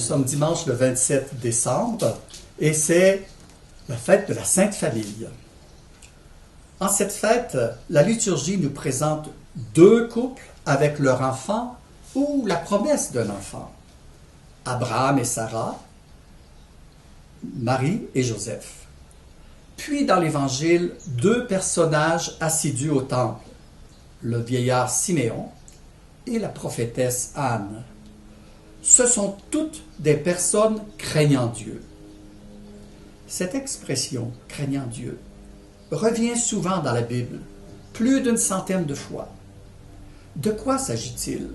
sommes dimanche le 27 décembre et c'est la fête de la Sainte Famille. En cette fête, la liturgie nous présente deux couples avec leur enfant ou la promesse d'un enfant. Abraham et Sarah, Marie et Joseph. Puis dans l'Évangile, deux personnages assidus au temple, le vieillard Siméon et la prophétesse Anne. Ce sont toutes des personnes craignant Dieu. Cette expression « craignant Dieu » revient souvent dans la Bible, plus d'une centaine de fois. De quoi s'agit-il?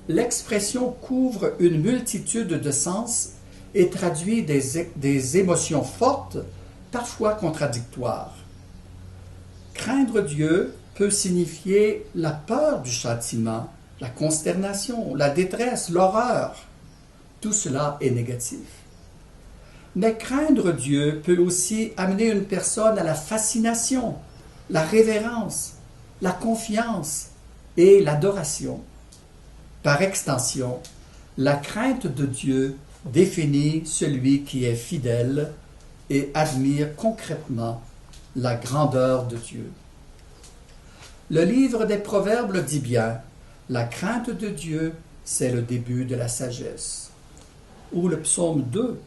L'expression couvre une multitude de sens et traduit des émotions fortes, parfois contradictoires. Craindre Dieu peut signifier la peur du châtiment, la consternation, la détresse, l'horreur. Tout cela est négatif. Mais craindre Dieu peut aussi amener une personne à la fascination, la révérence, la confiance et l'adoration. Par extension, la crainte de Dieu définit celui qui est fidèle et admire concrètement la grandeur de Dieu. Le livre des Proverbes le dit bien, la crainte de Dieu, c'est le début de la sagesse. Ou le psaume 2,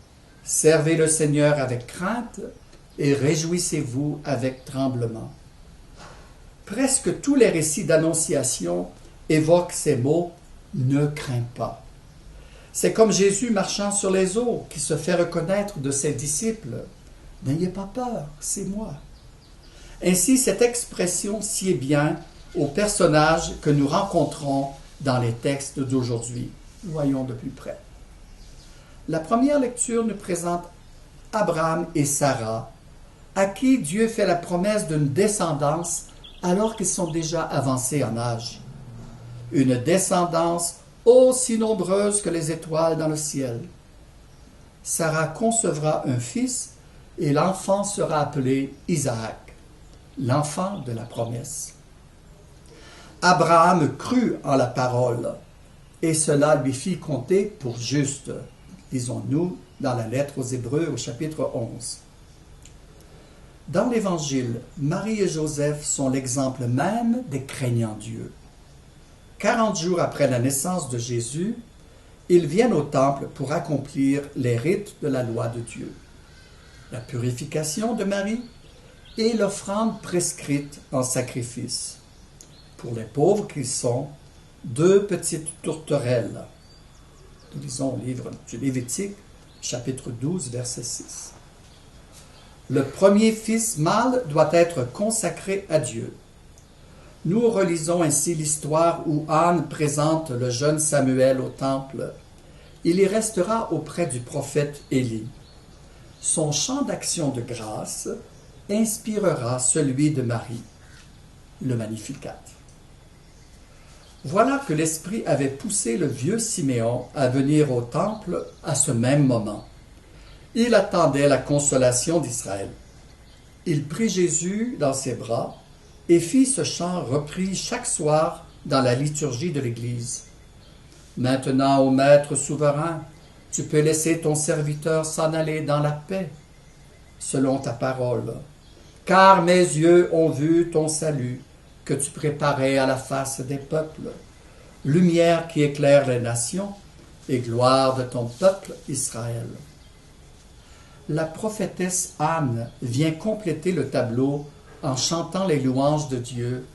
servez le Seigneur avec crainte et réjouissez-vous avec tremblement. Presque tous les récits d'Annonciation évoquent ces mots « ne crains pas ». C'est comme Jésus marchant sur les eaux qui se fait reconnaître de ses disciples « N'ayez pas peur, c'est moi ». Ainsi, cette expression sied bien aux personnages que nous rencontrons dans les textes d'aujourd'hui. Voyons de plus près. La première lecture nous présente Abraham et Sarah, à qui Dieu fait la promesse d'une descendance alors qu'ils sont déjà avancés en âge. Une descendance aussi nombreuse que les étoiles dans le ciel. Sarah concevra un fils et l'enfant sera appelé Isaac, l'enfant de la promesse. Abraham crut en la parole et cela lui fit compter pour juste. Lisons-nous dans la lettre aux Hébreux au chapitre 11. Dans l'Évangile, Marie et Joseph sont l'exemple même des craignants Dieu. 40 jours après la naissance de Jésus, ils viennent au temple pour accomplir les rites de la loi de Dieu. La purification de Marie et l'offrande prescrite en sacrifice. Pour les pauvres qu'ils sont, 2 petites tourterelles. Nous lisons au livre du Lévitique, chapitre 12, verset 6. Le premier fils mâle doit être consacré à Dieu. Nous relisons ainsi l'histoire où Anne présente le jeune Samuel au temple. Il y restera auprès du prophète Élie. Son chant d'action de grâce inspirera celui de Marie, le Magnificat. Voilà que l'Esprit avait poussé le vieux Siméon à venir au temple à ce même moment. Il attendait la consolation d'Israël. Il prit Jésus dans ses bras et fit ce chant repris chaque soir dans la liturgie de l'Église. Maintenant, ô Maître souverain, tu peux laisser ton serviteur s'en aller dans la paix, selon ta parole. Car mes yeux ont vu ton salut, que tu préparais à la face des peuples, lumière qui éclaire les nations et gloire de ton peuple Israël. La prophétesse Anne vient compléter le tableau en chantant les louanges de Dieu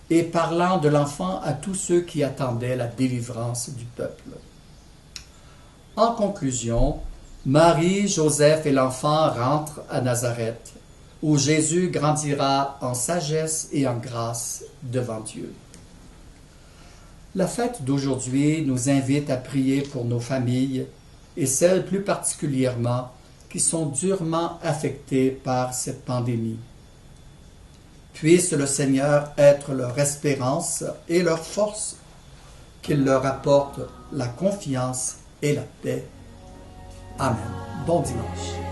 et parlant de l'enfant à tous ceux qui attendaient la délivrance du peuple. En conclusion, Marie, Joseph et l'enfant rentrent à Nazareth, où Jésus grandira en sagesse et en grâce devant Dieu. La fête d'aujourd'hui nous invite à prier pour nos familles et celles plus particulièrement qui sont durement affectées par cette pandémie. Puisse le Seigneur être leur espérance et leur force, qu'il leur apporte la confiance et la paix. Amen. Bon dimanche.